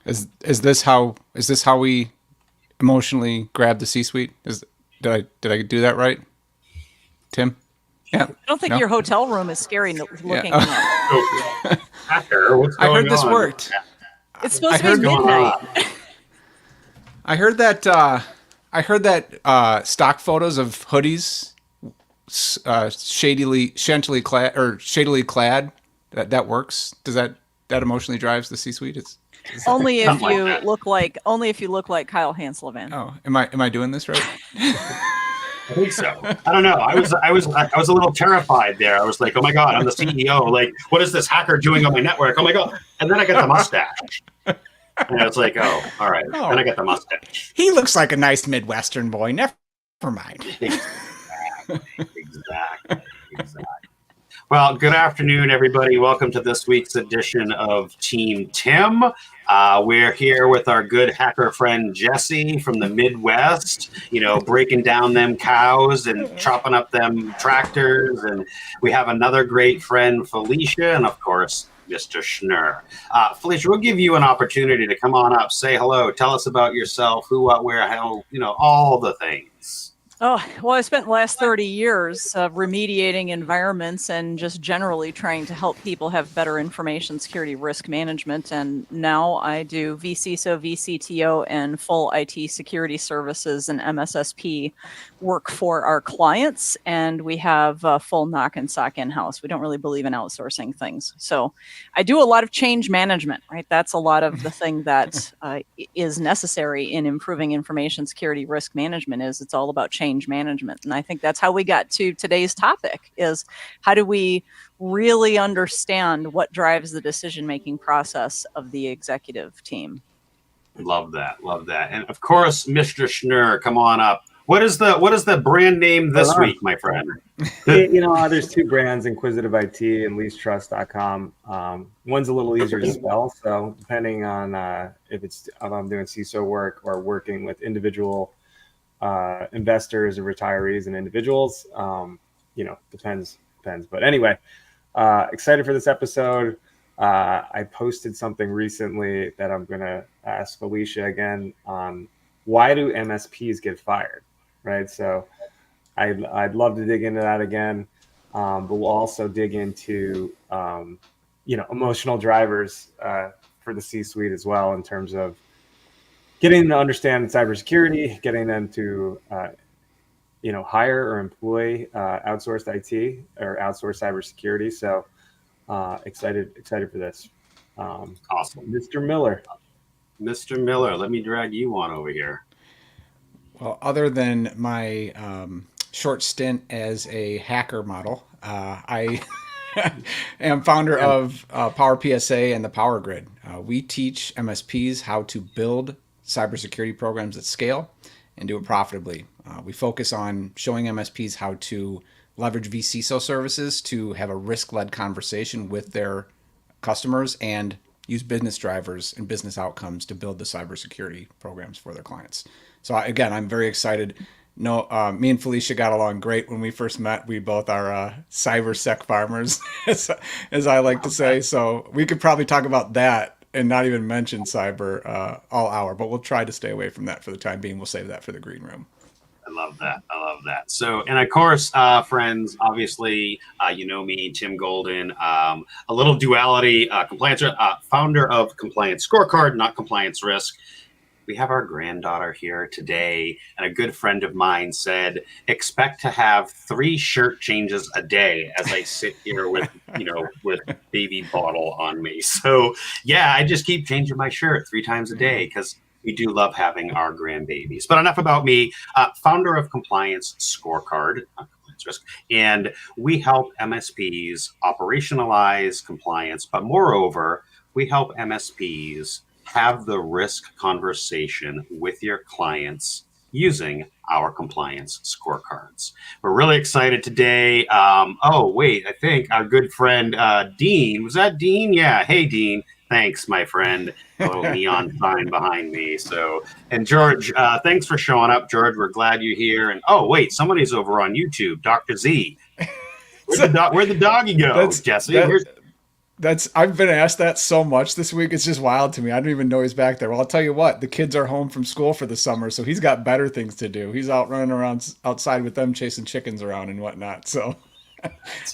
Is this how we emotionally grab the C-suite? Did I do that right, Tim? Yeah. I don't think No? your hotel room is scary looking Yeah. enough. Hacker, what's I going heard this on? worked. It's supposed to heard- be What's going midnight. on? I heard that. I heard that stock photos of hoodies, shadily clad. That works. Does that emotionally drives the C-suite? Only if Something like you that. look like Kyle Hanselman. Oh, am I doing this right? I think so. I don't know. I was a little terrified there. I was like, oh my God, I'm the CEO. Like, what is this hacker doing on my network? Oh my God. And then I got the mustache. And I was like, oh, all right. Oh. Then I got the mustache. He looks like a nice Midwestern boy. Never mind. Exactly. Well, good afternoon, everybody. Welcome to this week's edition of Team Tim. We're here with our good hacker friend Jesse from the Midwest, breaking down them cows and chopping up them tractors. And we have another great friend, Felicia, and of course, Mr. Schnurr. Felicia, we'll give you an opportunity to come on up, say hello, tell us about yourself, who, what, where, how, all the things. Oh, well, I spent the last 30 years remediating environments and just generally trying to help people have better information security risk management. And now I do vCISO, vCTO, and full IT security services and MSSP work for our clients. And we have full knock and sock in-house. We don't really believe in outsourcing things. So I do a lot of change management, right? That's a lot of the thing that is necessary in improving information security risk management is it's all about change management. And I think that's how we got to today's topic is how do we really understand what drives the decision-making process of the executive team? Love that. And of course, Mr. Schnurr, come on up. What is the brand name this week, my friend? There's two brands, Inquisitive IT and leasetrust.com. One's a little easier to spell. So depending on if I'm doing CISO work or working with individual investors or retirees and individuals, depends. But anyway, excited for this episode. I posted something recently that I'm going to ask Felicia again on why do MSPs get fired, right? So I'd love to dig into that again, but we'll also dig into, emotional drivers for the C-suite as well in terms of getting them to understand cybersecurity, getting them to, hire or employ outsourced IT or outsourced cybersecurity. So excited for this. Awesome. Mr. Miller, let me drag you on over here. Well, other than my short stint as a hacker model, I am founder of Power PSA and the Power Grid. We teach MSPs how to build cybersecurity programs at scale and do it profitably. We focus on showing MSPs how to leverage vCISO services to have a risk-led conversation with their customers and use business drivers and business outcomes to build the cybersecurity programs for their clients. So again, I'm very excited. Me and Felicia got along great when we first met. We both are cybersec farmers, as I like to say. So we could probably talk about that and not even mention cyber all hour, but we'll try to stay away from that for the time being. We'll save that for the green room. I love that. So, and of course, friends, obviously, me, Tim Golden, a little duality, compliance, founder of Compliance Scorecard, not Compliance Risk. We have our granddaughter here today, and a good friend of mine said, expect to have 3 shirt changes a day as I sit here with, with baby bottle on me. So yeah, I just keep changing my shirt 3 times a day because we do love having our grandbabies. But enough about me. Founder of Compliance Scorecard, not Compliance Risk, and we help MSPs operationalize compliance, but moreover, we help MSPs have the risk conversation with your clients using our compliance scorecards. We're really excited today. I think our good friend Dean, was that Dean? Yeah. Hey, Dean. Thanks, my friend. A little neon sign behind me. So, and George, thanks for showing up, George. We're glad you're here. And somebody's over on YouTube, Dr. Z. Where'd the doggy go, Jesse? I've been asked that so much this week. It's just wild to me. I don't even know he's back there. Well, I'll tell you what, the kids are home from school for the summer, so he's got better things to do. He's out running around outside with them, chasing chickens around and whatnot. So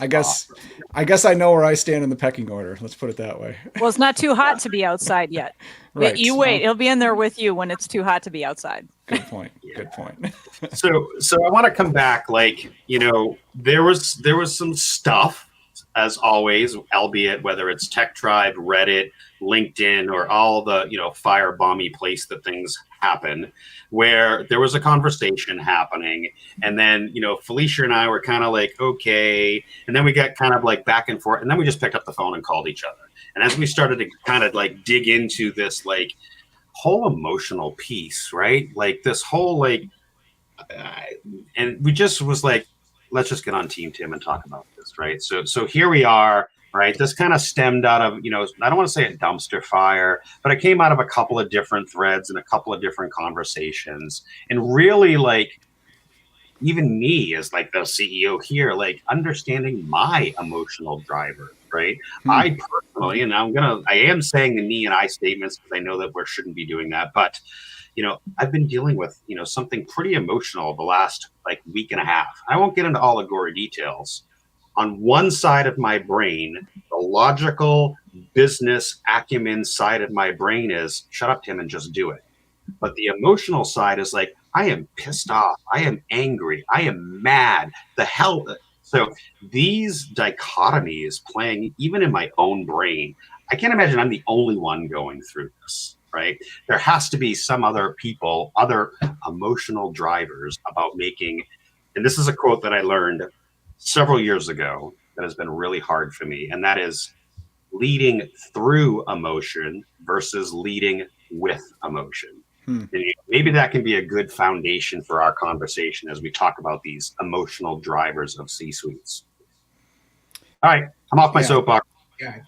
I guess I guess I know where I stand in the pecking order. Let's put it that way. Well, it's not too hot to be outside yet. Right. You wait. He'll be in there with you when it's too hot to be outside. Good point. Good point. So I want to come back. Like, there was some stuff, as always, albeit whether it's Tech Tribe, Reddit, LinkedIn, or all the firebomby place that things happen, where there was a conversation happening, and then Felicia and I were kind of like, okay, and then we got kind of like back and forth, and then we just picked up the phone and called each other. And as we started to kind of like dig into this like whole emotional piece, right? Like this whole like, and we just was like, let's just get on Team Tim and talk about this, right? So here we are, right? This kind of stemmed out of, I don't want to say a dumpster fire, but it came out of a couple of different threads and a couple of different conversations. And really, like, even me as like the CEO here, like understanding my emotional driver, right? I personally, and I am saying the me and I statements because I know that we shouldn't be doing that, but I've been dealing with, something pretty emotional the last like week and a half. I won't get into all the gory details. On one side of my brain, the logical business acumen side of my brain is shut up, Tim, and just do it. But the emotional side is like, I am pissed off. I am angry. I am mad. The hell. So these dichotomies playing even in my own brain, I can't imagine I'm the only one going through this. Right? There has to be some other people, other emotional drivers about making, and this is a quote that I learned several years ago that has been really hard for me, and that is leading through emotion versus leading with emotion. And maybe that can be a good foundation for our conversation as we talk about these emotional drivers of C-suites. All right, I'm off my soapbox. Yeah.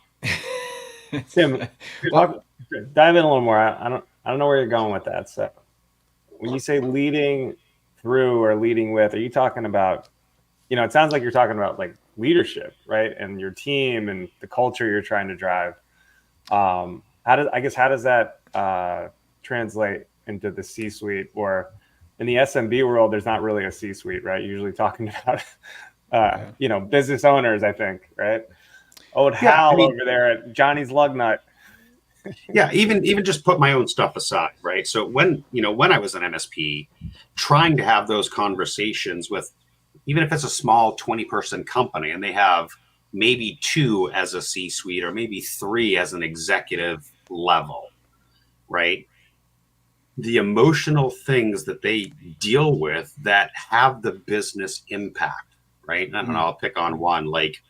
Tim, dive in a little more. I don't know where you're going with that. So when you say leading through or leading with, are you talking about, it sounds like you're talking about like leadership, right? And your team and the culture you're trying to drive. How does that translate into the C-suite? Or in the SMB world, there's not really a C-suite, right? You're usually talking about, business owners, I think, right? Old Hal over there at Johnny's Lug Nut. Yeah, even just put my own stuff aside, right? So when I was an MSP, trying to have those conversations with, even if it's a small 20-person company and they have maybe 2 as a C-suite or maybe 3 as an executive level, right? The emotional things that they deal with that have the business impact, right? And I'll pick on one, like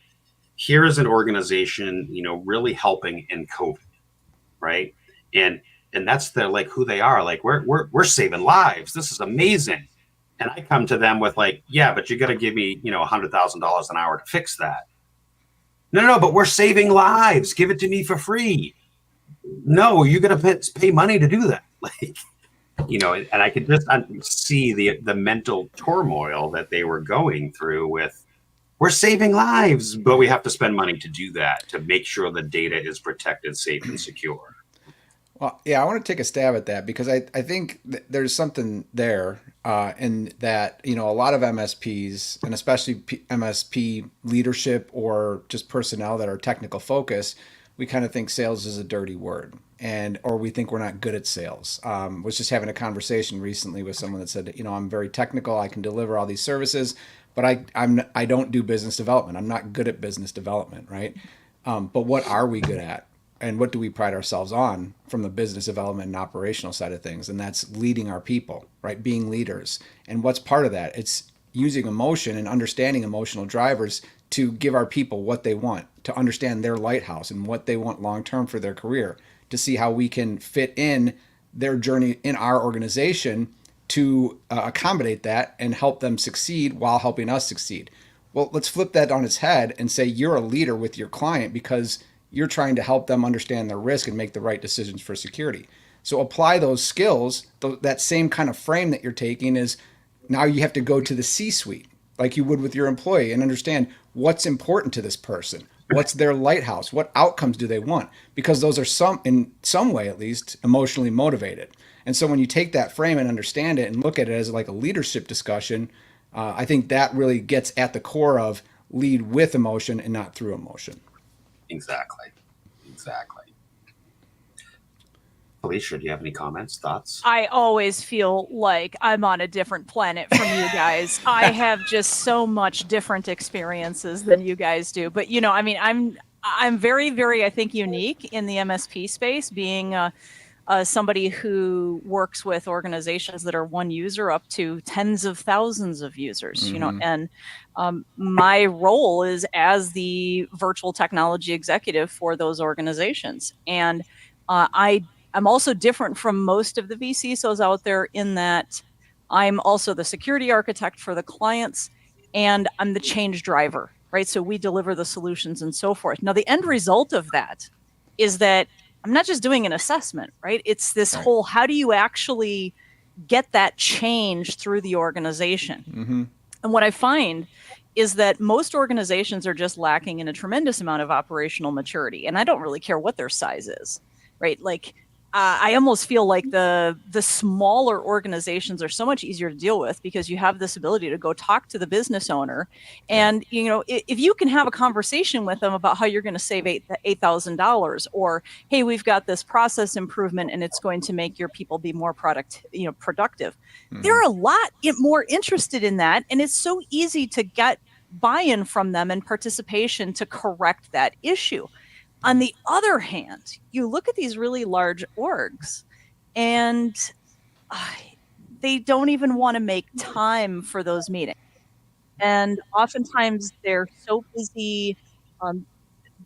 here is an organization, really helping in COVID. Right. And that's like who they are. Like we're saving lives. This is amazing. And I come to them with like, yeah, but you got to give me, $100,000 an hour to fix that. No, but we're saving lives. Give it to me for free. No, you're going to pay money to do that. Like, and I could just see the mental turmoil that they were going through with, we're saving lives, but we have to spend money to do that, to make sure the data is protected, safe, and secure. Well, yeah, I want to take a stab at that because I think there's something there in that, a lot of MSPs and especially MSP leadership or just personnel that are technical focused, we kind of think sales is a dirty word or we think we're not good at sales. Was just having a conversation recently with someone that said, I'm very technical. I can deliver all these services, but I don't do business development. I'm not good at business development, right? But what are we good at? And what do we pride ourselves on from the business development and operational side of things? And that's leading our people, right? Being leaders. And what's part of that? It's using emotion and understanding emotional drivers to give our people what they want, to understand their lighthouse and what they want long-term for their career, to see how we can fit in their journey in our organization to accommodate that and help them succeed while helping us succeed. Well, let's flip that on its head and say you're a leader with your client because you're trying to help them understand their risk and make the right decisions for security. So apply those skills, that same kind of frame that you're taking is now you have to go to the C-suite like you would with your employee and understand what's important to this person. What's their lighthouse? What outcomes do they want? Because those are in some way at least, emotionally motivated. And so when you take that frame and understand it and look at it as like a leadership discussion, I think that really gets at the core of lead with emotion and not through emotion. Exactly. Felicia, do you have any comments, thoughts? I always feel like I'm on a different planet from you guys. I have just so much different experiences than you guys do. But I mean, I'm very, very, I think, unique in the MSP space, being somebody who works with organizations that are one user up to tens of thousands of users. And my role is as the virtual technology executive for those organizations. And I'm also different from most of the VCSOs out there in that I'm also the security architect for the clients, and I'm the change driver, right? So we deliver the solutions and so forth. Now, the end result of that is that I'm not just doing an assessment, right? It's this whole, how do you actually get that change through the organization? And what I find is that most organizations are just lacking in a tremendous amount of operational maturity. And I don't really care what their size is, right? Like, I almost feel like the smaller organizations are so much easier to deal with because you have this ability to go talk to the business owner. And, if you can have a conversation with them about how you're going to save $8,000, or, hey, we've got this process improvement and it's going to make your people be more productive. They're a lot more interested in that. And it's so easy to get buy-in from them and participation to correct that issue. On the other hand, you look at these really large orgs and they don't even want to make time for those meetings. And oftentimes they're so busy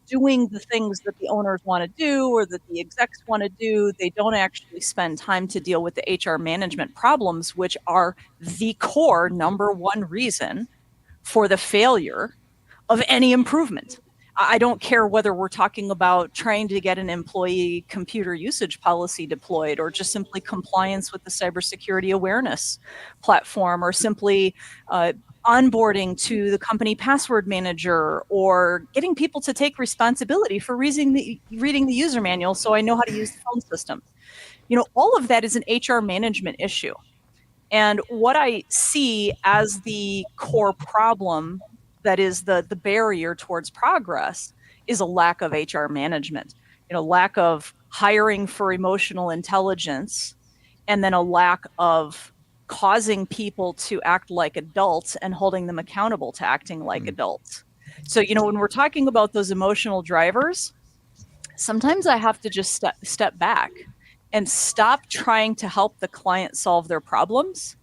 doing the things that the owners want to do or that the execs want to do, they don't actually spend time to deal with the HR management problems, which are the core number one reason for the failure of any improvement. I don't care whether we're talking about trying to get an employee computer usage policy deployed, or just simply compliance with the cybersecurity awareness platform, or simply onboarding to the company password manager, or getting people to take responsibility for reading the user manual so I know how to use the phone system. All of that is an HR management issue. And what I see as the core problem that is the barrier towards progress is a lack of HR management, lack of hiring for emotional intelligence, and then a lack of causing people to act like adults and holding them accountable to acting like adults. So, when we're talking about those emotional drivers, sometimes I have to just step back and stop trying to help the client solve their problems,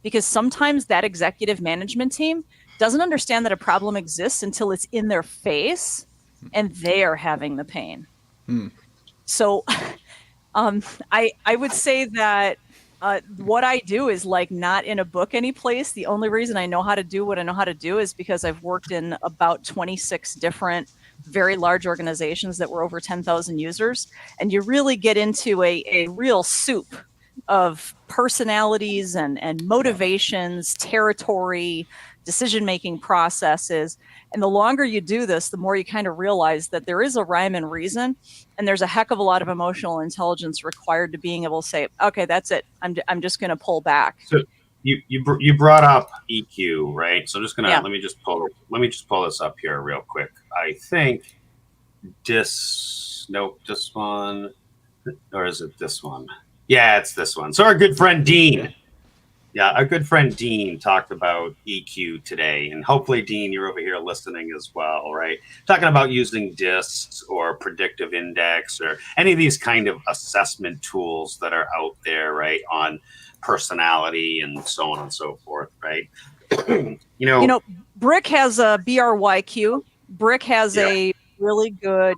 because sometimes that executive management team doesn't understand that a problem exists until it's in their face and they are having the pain. So I would say that what I do is like not in a book any place. The only reason I know how to do what I know how to do is because I've worked in about 26 different very large organizations that were over 10,000 users. And you really get into a real soup of personalities and motivations, territory, decision-making processes. And the longer you do this, the more you kind of realize that there is a rhyme and reason, and there's a heck of a lot of emotional intelligence required to being able to say, okay, that's it. I'm just going to pull back. So you brought up EQ, right? So I'm just gonna let me just pull this up here real quick. I think this one, or is it this one? Yeah, it's this one. So our good friend Dean. Yeah, our good friend Dean talked about EQ today, and hopefully, Dean, you're over here listening as well, right? Talking about using DISCs or predictive index or any of these kind of assessment tools that are out there, right, on personality and so on and so forth, right? Brick has a BRYQ. Brick has a really good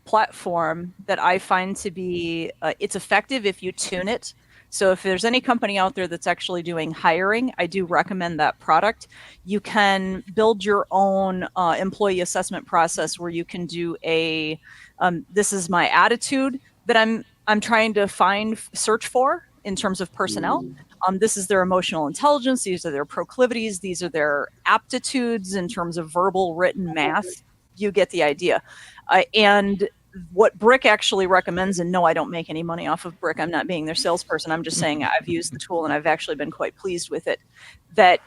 platform that I find to be, it's effective if you tune it. So if there's any company out there that's actually doing hiring, I do recommend that product. You can build your own employee assessment process where you can do this is my attitude that I'm trying to search for in terms of personnel. This is their emotional intelligence. These are their proclivities. These are their aptitudes in terms of verbal, written, math. you get the idea. And what Brick actually recommends, and no, I don't make any money off of Brick. I'm not being their salesperson. I'm just saying I've used the tool and I've actually been quite pleased with it. That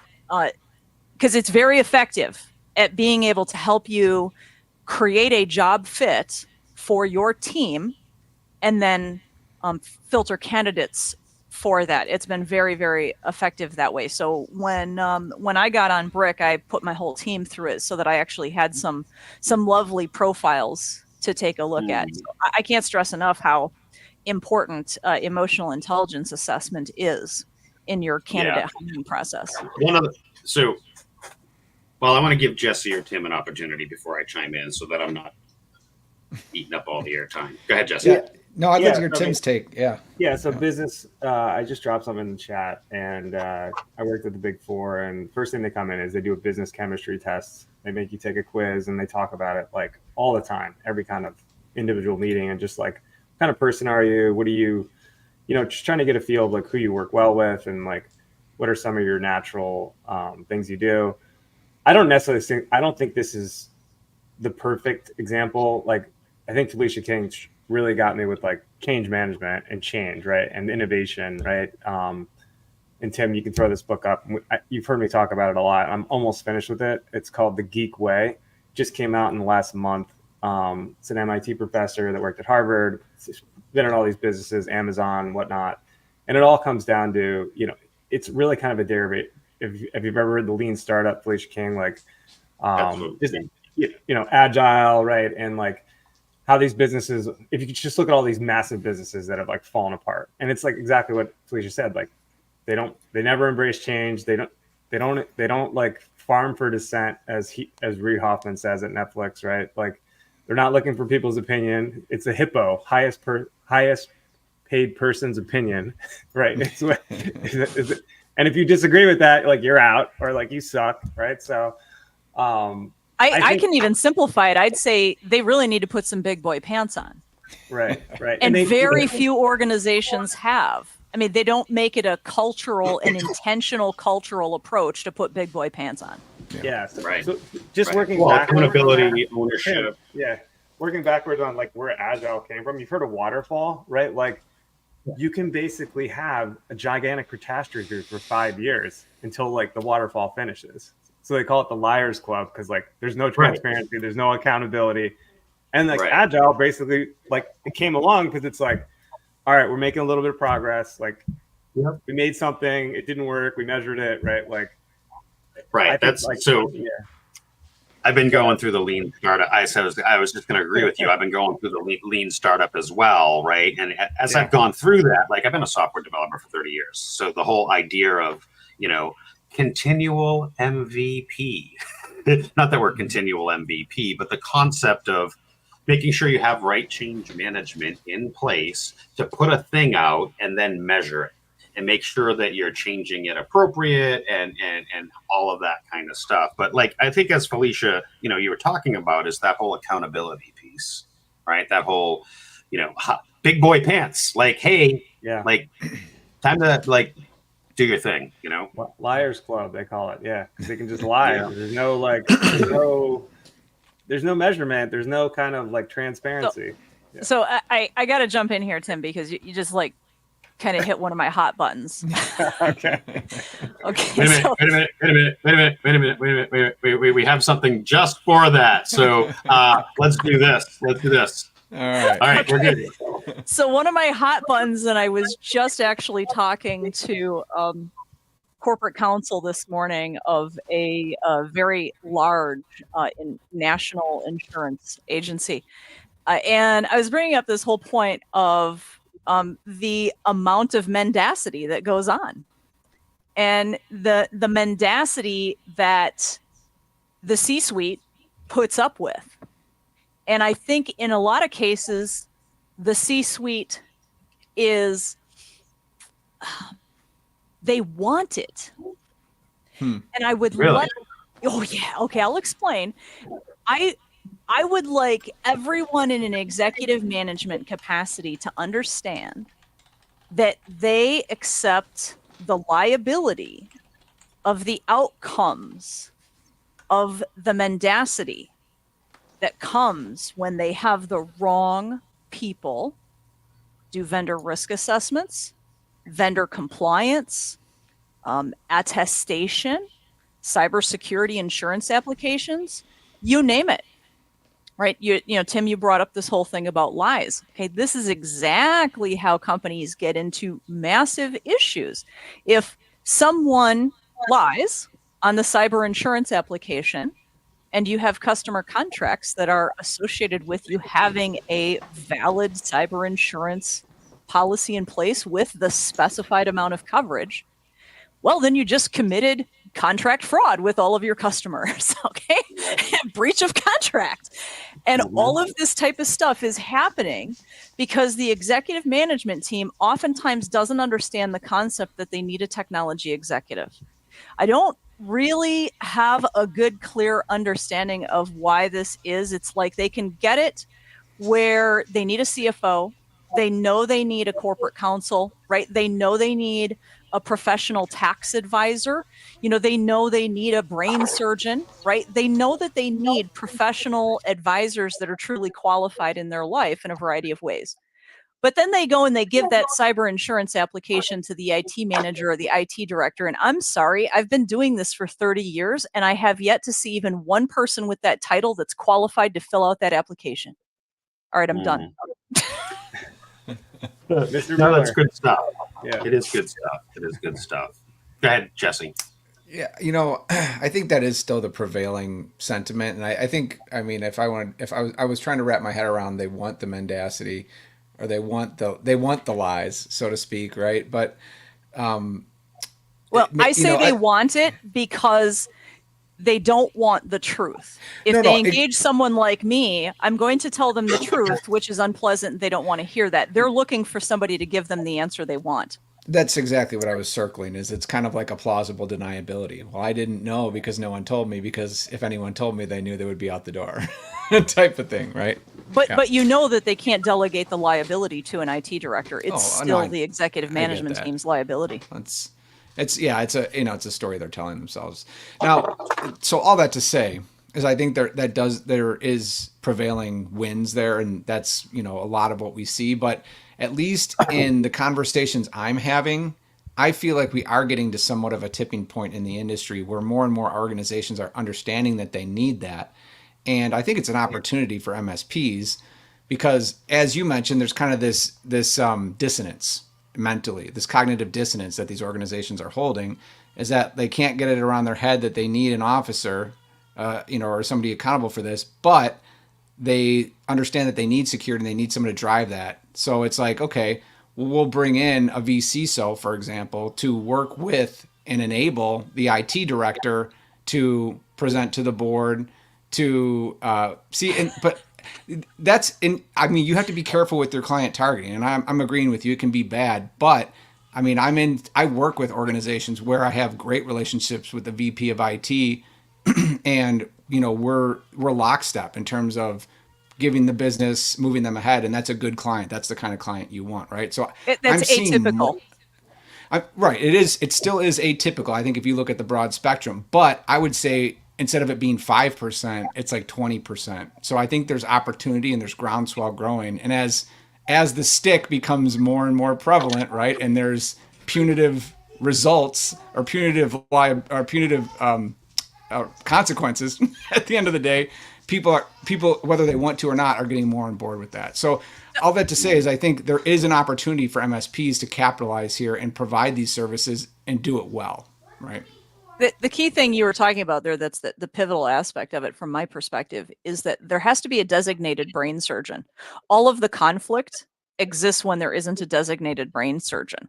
because it's very effective at being able to help you create a job fit for your team and then filter candidates for that. It's been very, very effective that way. So when I got on Brick, I put my whole team through it so that I actually had some lovely profiles to take a look at. So I can't stress enough how important emotional intelligence assessment is in your candidate hiring process. Well, I want to give Jesse or Tim an opportunity before I chime in so that I'm not eating up all the airtime. Go ahead, Jesse. Yeah. No, I'd like to hear Tim's take. Yeah. Yeah. So business, I just dropped something in the chat, and I worked at the Big Four, and first thing they come in is they do a business chemistry test. They make you take a quiz, and they talk about it like all the time, every kind of individual meeting, and just like, what kind of person are you? What do you, just trying to get a feel of like who you work well with, and like, what are some of your natural things you do. I don't think this is the perfect example. Like, I think Felicia King really got me with like change management and change, right? And innovation, right? And Tim, you can throw this book up. You've heard me talk about it a lot. I'm almost finished with it. It's called The Geek Way. Just came out in the last month. It's an MIT professor that worked at Harvard, been in all these businesses, Amazon, whatnot. And it all comes down to, it's really kind of a derivative. If you've ever read The Lean Startup, Felicia King, like, agile, right? And like how these businesses, if you could just look at all these massive businesses that have like fallen apart, and it's like exactly what Felicia said, like they never embrace change. They don't like farm for dissent, as Reid Hoffman says at Netflix, right? Like, they're not looking for people's opinion. It's a hippo, highest paid person's opinion, right? And if you disagree with that, like, you're out, or like you suck, right? So I can even simplify it. I'd say they really need to put some big boy pants on. Right. And very few organizations have. I mean, they don't make it a cultural and intentional cultural approach to put big boy pants on. Yeah. Right. So just working backwards. Accountability, ownership. Yeah. Working backwards on like where Agile came from. You've heard of waterfall, right? Like, you can basically have a gigantic catastrophe for 5 years until like the waterfall finishes. So they call it the Liars Club, because like there's no transparency, there's no accountability. And like Agile basically, like, it came along because it's like, all right, we're making a little bit of progress. Like, we made something, it didn't work, we measured it, right? Like, That's like, so. Yeah. I've been going through the lean startup. I was just going to agree with you. I've been going through the lean startup as well, right? And as I've gone through that, like, I've been a software developer for 30 years. So the whole idea of, continual MVP, not that we're continual MVP, but the concept of making sure you have right change management in place to put a thing out and then measure it and make sure that you're changing it appropriate and all of that kind of stuff. But like, I think as Felicia, you were talking about, is that whole accountability piece, right? That whole, big boy pants, like, hey, like, time to like do your thing, Liars Club, they call it. Yeah. Cause they can just lie. There's no like, there's no measurement. There's no kind of like transparency. So I got to jump in here, Tim, because you just like kind of hit one of my hot buttons. Okay. Wait a minute. We have something just for that. So let's do this. All right, we're good. So one of my hot buttons, and I was just actually talking to corporate counsel this morning of a very large national insurance agency. And I was bringing up this whole point of the amount of mendacity that goes on, and the mendacity that the C-suite puts up with. And I think in a lot of cases, the C-suite is, they want it. And I would like, I'll explain. I would like everyone in an executive management capacity to understand that they accept the liability of the outcomes of the mendacity that comes when they have the wrong people do vendor risk assessments, vendor compliance, attestation, cybersecurity insurance applications, you name it. Right? You know, Tim, you brought up this whole thing about lies. Okay, this is exactly how companies get into massive issues. If someone lies on the cyber insurance application and you have customer contracts that are associated with you having a valid cyber insurance policy in place with the specified amount of coverage, well, then you just committed contract fraud with all of your customers, okay? Breach of contract. And all of this type of stuff is happening because the executive management team oftentimes doesn't understand the concept that they need a technology executive. I don't really have a good, clear understanding of why this is. It's like they can get it where they need a CFO, they know they need a corporate counsel, right? They know they need a professional tax advisor. You know, they know they need a brain surgeon, right? They know that they need professional advisors that are truly qualified in their life in a variety of ways. But then they go and they give that cyber insurance application to the IT manager or the IT director. And I'm sorry, I've been doing this for 30 years and I have yet to see even one person with that title that's qualified to fill out that application. All right, I'm done. Mr. No, Miller. that's good stuff. Yeah. It is good stuff. It is good stuff. Go ahead, Jesse. Yeah, you know, I think that is still the prevailing sentiment, and I think, I mean, if I was trying to wrap my head around, they want the mendacity, or they want the lies, so to speak, right? But, well, I say they want it because they don't want the truth. If they engage someone like me, I'm going to tell them the truth, which is unpleasant. They don't want to hear that. They're looking for somebody to give them the answer they want. That's exactly what I was circling, is it's kind of like a plausible deniability. Well, I didn't know because no one told me, because if anyone told me, they knew they would be out the door type of thing, right? But you know that they can't delegate the liability to an IT director. It's still the executive management team's liability. It's a story they're telling themselves. Now, so all that to say is I think there is prevailing winds there, and that's, you know, a lot of what we see, but at least in the conversations I'm having, I feel like we are getting to somewhat of a tipping point in the industry where more and more organizations are understanding that they need that. And I think it's an opportunity for MSPs because, as you mentioned, there's kind of this dissonance mentally, this cognitive dissonance that these organizations are holding, is that they can't get it around their head that they need an officer, or somebody accountable for this, but they understand that they need security and they need someone to drive that. So it's like, okay, we'll bring in a vCISO, for example, to work with and enable the IT director to present to the board to but that's I mean, you have to be careful with your client targeting, and I'm agreeing with you. It can be bad, but I mean, I work with organizations where I have great relationships with the VP of IT, and you know, we're lockstep in terms of giving the business, moving them ahead, and that's a good client. That's the kind of client you want, right? So that's atypical. Right. It still is atypical, I think, if you look at the broad spectrum. But I would say instead of it being 5%, it's like 20%. So I think there's opportunity and there's groundswell growing. And as the stick becomes more and more prevalent, right, and there's punitive results or punitive consequences at the end of the day, people, whether they want to or not, are getting more on board with that. So all that to say is I think there is an opportunity for MSPs to capitalize here and provide these services and do it well, right? The key thing you were talking about there, that's the pivotal aspect of it from my perspective, is that there has to be a designated brain surgeon. All of the conflict exists when there isn't a designated brain surgeon,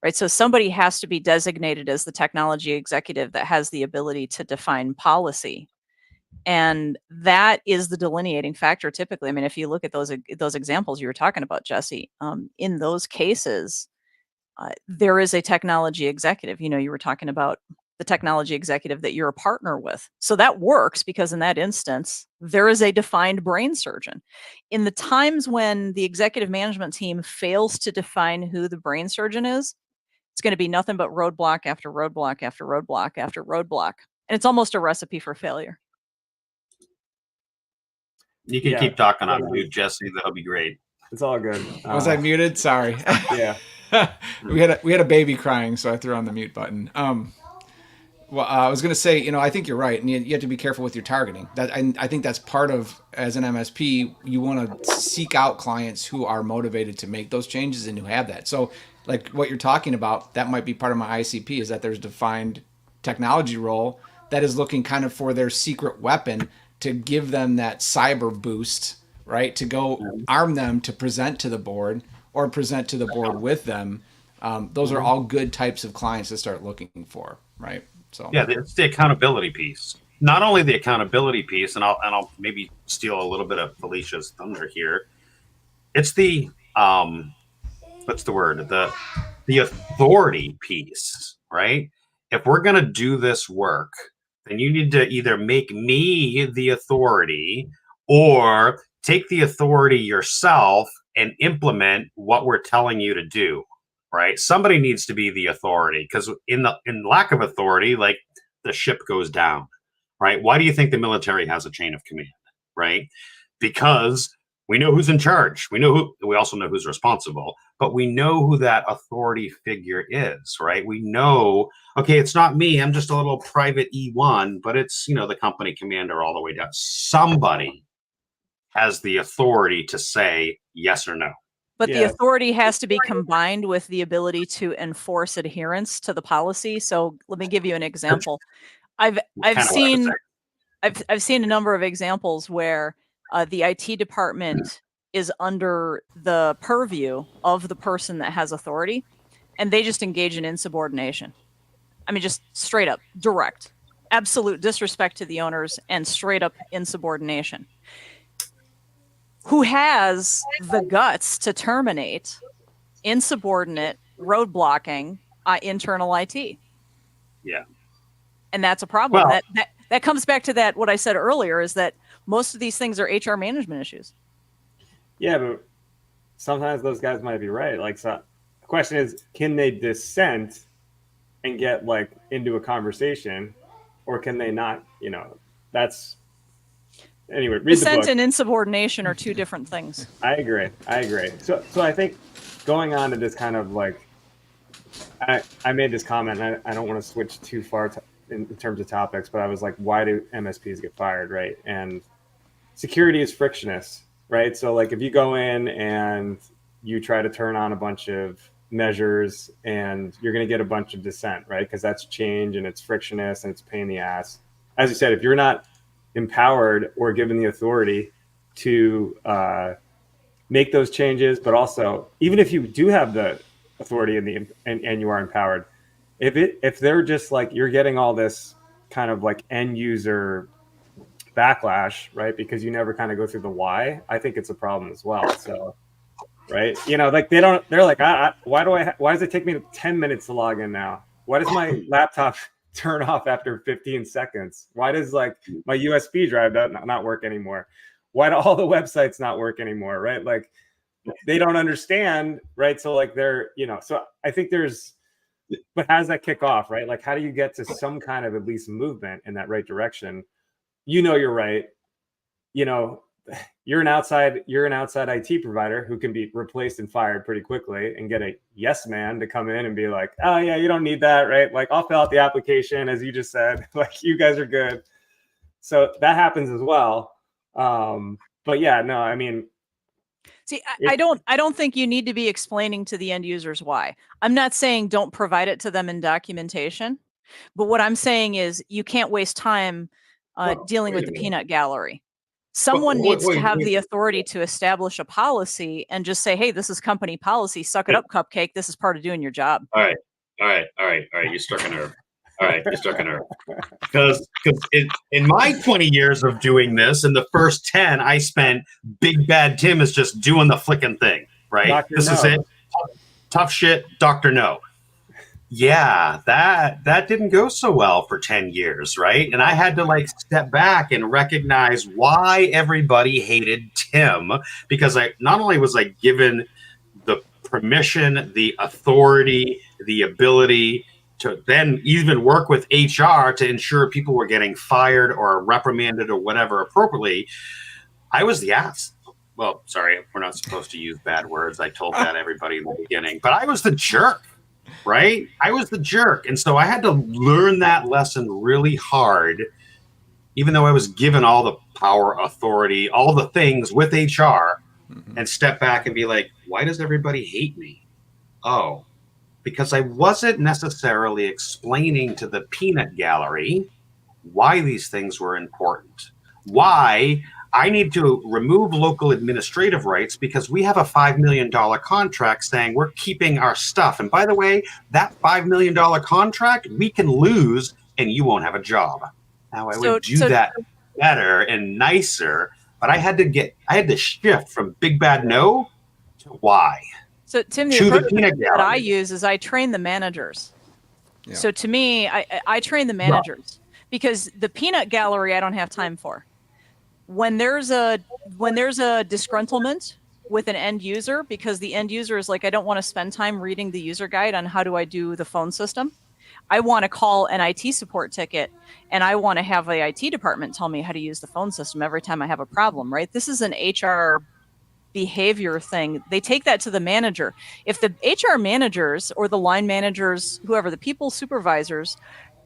right? So somebody has to be designated as the technology executive that has the ability to define policy. And that is the delineating factor typically. I mean, if you look at those examples you were talking about, Jesse, in those cases, there is a technology executive. You know, you were talking about the technology executive that you're a partner with. So that works because in that instance, there is a defined brain surgeon. In the times when the executive management team fails to define who the brain surgeon is, it's going to be nothing but roadblock after roadblock after roadblock after roadblock. And it's almost a recipe for failure. You can Yeah. keep talking on mute, Jesse. That'll be great. It's all good. Was I muted? Sorry. Yeah. we had a baby crying, so I threw on the mute button. Well, I was going to say, I think you're right, and you have to be careful with your targeting. I think that's part of, as an MSP, you want to seek out clients who are motivated to make those changes and who have that. So, like what you're talking about, that might be part of my ICP, is that there's defined technology role that is looking kind of for their secret weapon to give them that cyber boost, right? To go arm them to present to the board or present to the board with them. Those are all good types of clients to start looking for, right? So yeah, it's the accountability piece. Not only the accountability piece, and I'll maybe steal a little bit of Felicia's thunder here. It's the what's the word? The authority piece, right? If we're gonna do this work, then you need to either make me the authority or take the authority yourself and implement what we're telling you to do. Right, somebody needs to be the authority, because in lack of authority, like, the ship goes down. Right? Why do you think the military has a chain of command? Right? Because we know who's in charge. We also know who's responsible, but we know who that authority figure is. Right? We know, okay, it's not me. I'm just a little private E1, but it's the company commander all the way down. Somebody has the authority to say yes or no. But the authority has to be combined with the ability to enforce adherence to the policy. So let me give you an example. I've seen a number of examples where the IT department is under the purview of the person that has authority, and they just engage in insubordination. I mean, just straight up, direct, absolute disrespect to the owners and straight up insubordination. Who has the guts to terminate insubordinate roadblocking internal IT? Yeah. And that's a problem. Well, that comes back to that, what I said earlier, is that most of these things are HR management issues. Yeah, but sometimes those guys might be right. Like, so the question is, can they dissent and get like into a conversation, or can they not? That's anyway. Read Dissent the book. and insubordination are two different things. I agree. So I think going on to this kind of like, I made this comment, and I don't want to switch too far in terms of topics, but I was like, why do MSPs get fired, right? And security is frictionless, right? So like, if you go in and you try to turn on a bunch of measures, and you're going to get a bunch of dissent, right? Because that's change, and it's frictionless, and it's a pain in the ass. As you said, if you're not empowered or given the authority to make those changes, but also, even if you do have the authority and you are empowered, if they're just like, you're getting all this kind of like end user backlash, right? Because you never kind of go through the why. I think it's a problem as well. So, right, like they're like, why does it take me 10 minutes to log in now? Why does my laptop turn off after 15 seconds? Why does like my USB drive not work anymore? Why do all the websites not work anymore? Right? Like, they don't understand, right? So like so I think but how does that kick off, right? Like, how do you get to some kind of at least movement in that right direction? You're right. You're an outside IT provider who can be replaced and fired pretty quickly, and get a yes man to come in and be like, oh yeah, you don't need that, right? Like, I'll fill out the application, as you just said, like, you guys are good. So that happens as well. But yeah, no, I mean, see, I don't think you need to be explaining to the end users why. I'm not saying don't provide it to them in documentation, but what I'm saying is you can't waste time dealing with the peanut gallery. Someone needs to have the authority to establish a policy and just say, hey, this is company policy. Suck it up, cupcake. This is part of doing your job. All right. You struck a nerve. All right, you struck a nerve. Because in my 20 years of doing this, in the first 10, I spent Big Bad Tim is just doing the flicking thing, right? Dr. This No. is it. Tough shit, Dr. No. Yeah, that didn't go so well for 10 years, right? And I had to like step back and recognize why everybody hated Tim, because not only was I given the permission, the authority, the ability to then even work with HR to ensure people were getting fired or reprimanded or whatever appropriately, I was the ass. Well, sorry, we're not supposed to use bad words. I told that everybody in the beginning, but I was the jerk, right? I was the jerk. And so I had to learn that lesson really hard, even though I was given all the power, authority, all the things with HR, and step back and be like, why does everybody hate me? Oh, because I wasn't necessarily explaining to the peanut gallery why these things were important, why I need to remove local administrative rights because we have a $5 million contract saying we're keeping our stuff. And by the way, that $5 million contract we can lose and you won't have a job. Now I would do that better and nicer, but I had to shift from big bad no to why. So Tim, the approach that I use is I train the managers. Yeah. So to me, I train the managers because the peanut gallery I don't have time for. When there's a disgruntlement with an end user because the end user is like, I don't want to spend time reading the user guide on how do I do the phone system. I want to call an IT support ticket and I want to have the IT department tell me how to use the phone system every time I have a problem, right? This is an HR behavior thing. They take that to the manager. If the HR managers or the line managers, whoever, the people supervisors,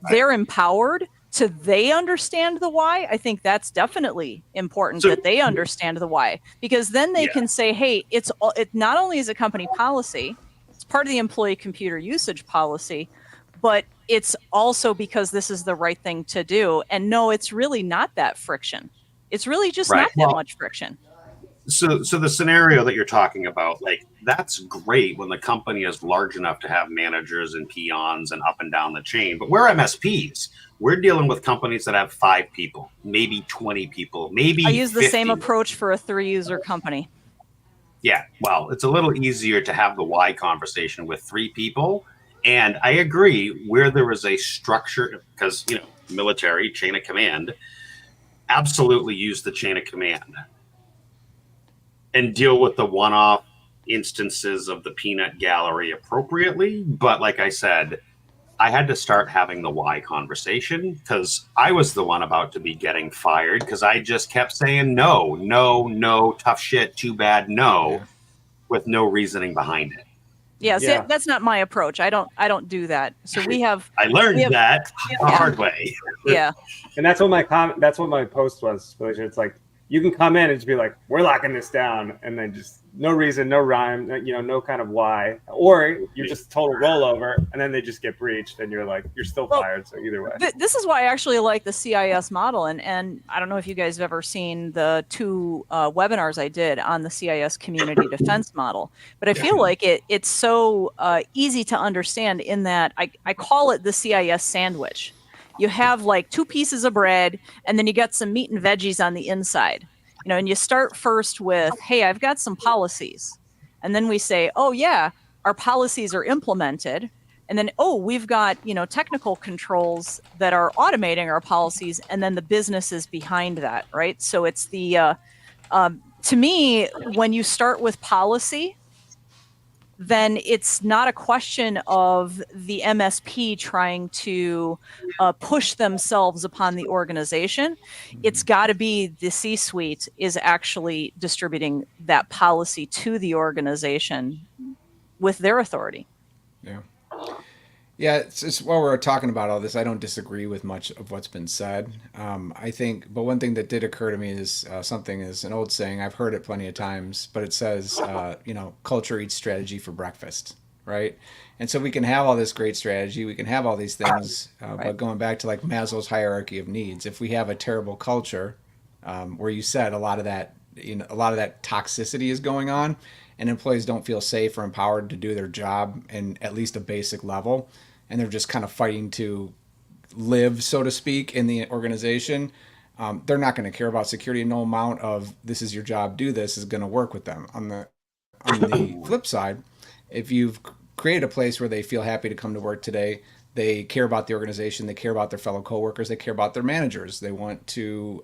they're empowered to they understand the why, I think that's definitely important that they understand the why, because then they can say, hey, it not only is a company policy, it's part of the employee computer usage policy, but it's also because this is the right thing to do. And no, it's really not that friction. It's really just not that much friction. So the scenario that you're talking about, like, that's great when the company is large enough to have managers and peons and up and down the chain. But we're MSPs. We're dealing with companies that have 5 people, maybe 20 people, maybe I use 50. The same approach for a 3-user company. Yeah, well, it's a little easier to have the why conversation with 3 people. And I agree where there is a structure, because, military chain of command, absolutely use the chain of command and deal with the one-off instances of the peanut gallery appropriately. But like I said, I had to start having the why conversation because I was the one about to be getting fired because I just kept saying no, tough shit, too bad, with no reasoning behind it. Yeah, see, that's not my approach. I don't do that. So I learned that the hard way. Yeah. And that's what my post was. It's like, you can come in and just be like, we're locking this down, and then just no reason, no rhyme, no kind of why, or you're just total rollover, and then they just get breached, and you're like, you're still fired. So either way, this is why I actually like the CIS model, and I don't know if you guys have ever seen the 2 webinars I did on the CIS community defense model, but I feel like it's so easy to understand in that I call it the CIS sandwich. You have like 2 pieces of bread, and then you got some meat and veggies on the inside. And you start first with, hey, I've got some policies. And then we say, oh, yeah, our policies are implemented. And then, oh, we've got, technical controls that are automating our policies. And then the business is behind that, right? So it's to me, when you start with policy, then it's not a question of the MSP trying to push themselves upon the organization. It's got to be the C-suite is actually distributing that policy to the organization with their authority. Yeah. Yeah, it's while we're talking about all this, I don't disagree with much of what's been said. I think, but one thing that did occur to me is something is an old saying. I've heard it plenty of times, but it says, culture eats strategy for breakfast, right? And so we can have all this great strategy, we can have all these things, but going back to like Maslow's hierarchy of needs, if we have a terrible culture, where you said a lot of that toxicity is going on, and employees don't feel safe or empowered to do their job in at least a basic level, and they're just kind of fighting to live, so to speak, in the organization, they're not going to care about security. No amount of this is your job, do this is going to work with them. On the flip side, if you've created a place where they feel happy to come to work today, they care about the organization, they care about their fellow coworkers, they care about their managers. They want to,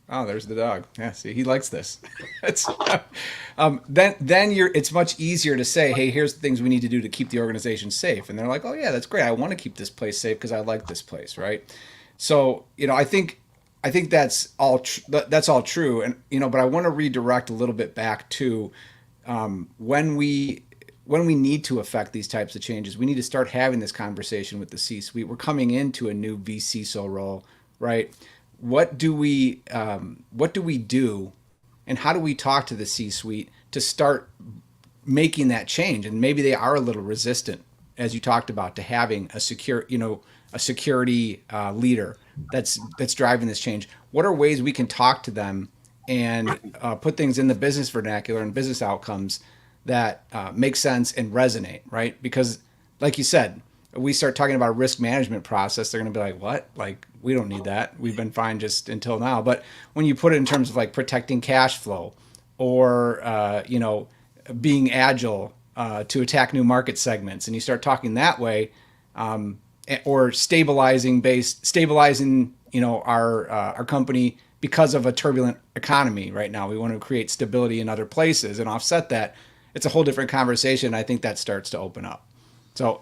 there's the dog. Yeah, see, he likes this. Then it's much easier to say, hey, here's the things we need to do to keep the organization safe. And they're like, oh yeah, that's great. I want to keep this place safe because I like this place, right? So, I think I think that's all. That's all true, and but I want to redirect a little bit back to when we need to affect these types of changes. We need to start having this conversation with the C-suite. We're coming into a new VCSO role, right? What do we do, and how do we talk to the C-suite to start making that change? And maybe they are a little resistant, as you talked about, to having a security leader that's driving this change. What are ways we can talk to them and put things in the business vernacular and business outcomes that make sense and resonate, right? Because, like you said, we start talking about a risk management process, they're going to be like, what? Like, we don't need that. We've been fine just until now. But when you put it in terms of like protecting cash flow or, being agile to attack new market segments, and you start talking that way, or stabilizing, our company because of a turbulent economy right now. We want to create stability in other places and offset that. It's a whole different conversation. I think that starts to open up. So,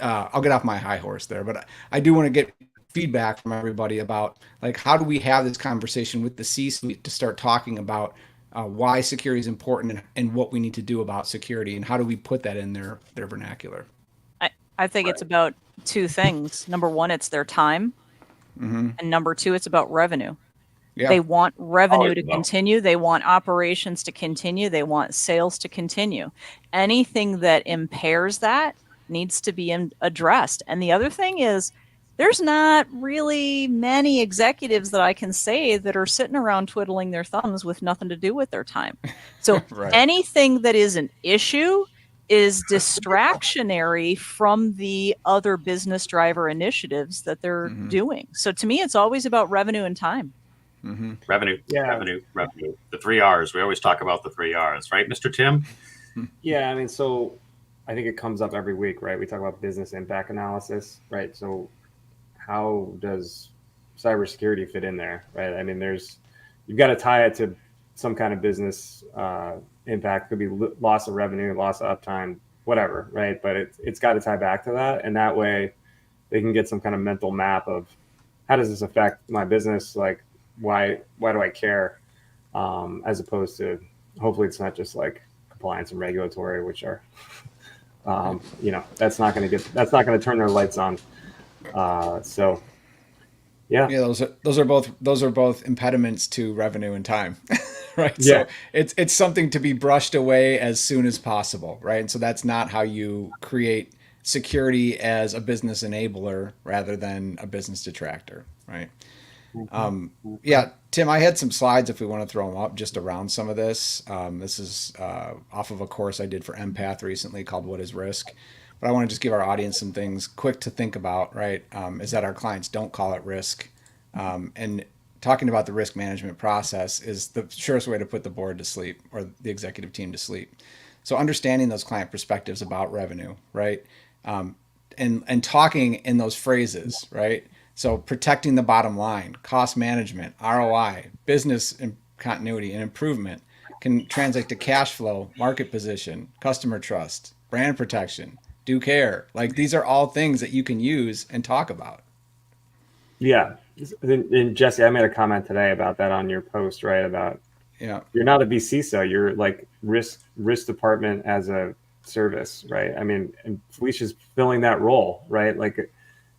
I'll get off my high horse there, but I do want to get feedback from everybody about, like, how do we have this conversation with the C-suite to start talking about why security is important and what we need to do about security, and how do we put that in their vernacular? I think it's about two things. Number one, it's their time. Mm-hmm. And number two, it's about revenue. Yeah. They want revenue to continue. They want operations to continue. They want sales to continue. Anything that impairs that needs to be addressed. And the other thing is, there's not really many executives that I can say that are sitting around twiddling their thumbs with nothing to do with their time. So Right. Anything that is an issue is distractionary from the other business driver initiatives that they're doing. So to me, it's always about revenue and time. Mm-hmm. Revenue, Yeah. revenue. The 3 R's. We always talk about the 3 R's, right, Mr. Tim? Yeah, I mean, so I think it comes up every week, right? We talk about business impact analysis, right? So how does cybersecurity fit in there, right? I mean, you've got to tie it to some kind of business impact. Could be loss of revenue, loss of uptime, whatever, right? But it's got to tie back to that, and that way they can get some kind of mental map of how does this affect my business? Like, why do I care? As opposed to, hopefully it's not just like compliance and regulatory, which are, that's not going to turn their lights on. So, yeah. Yeah, those are both impediments to revenue and time, right? Yeah. So it's something to be brushed away as soon as possible, right? And so that's not how you create security as a business enabler rather than a business detractor, right? Yeah, Tim, I had some slides if we want to throw them up just around some of this. This is off of a course I did for Empath recently called What is Risk? But I want to just give our audience some things quick to think about, right? Is that our clients don't call it risk. And talking about the risk management process is the surest way to put the board to sleep or the executive team to sleep. So understanding those client perspectives about revenue, right? And talking in those phrases, right? So protecting the bottom line, cost management, ROI, business continuity and improvement can translate to cash flow, market position, customer trust, brand protection, do care. Like, these are all things that you can use and talk about. Yeah. And Jesse, I made a comment today about that on your post, right? About, Yeah. you're not a VCSO, you're like risk department as a service, right? I mean, and Felicia's filling that role, right? Like,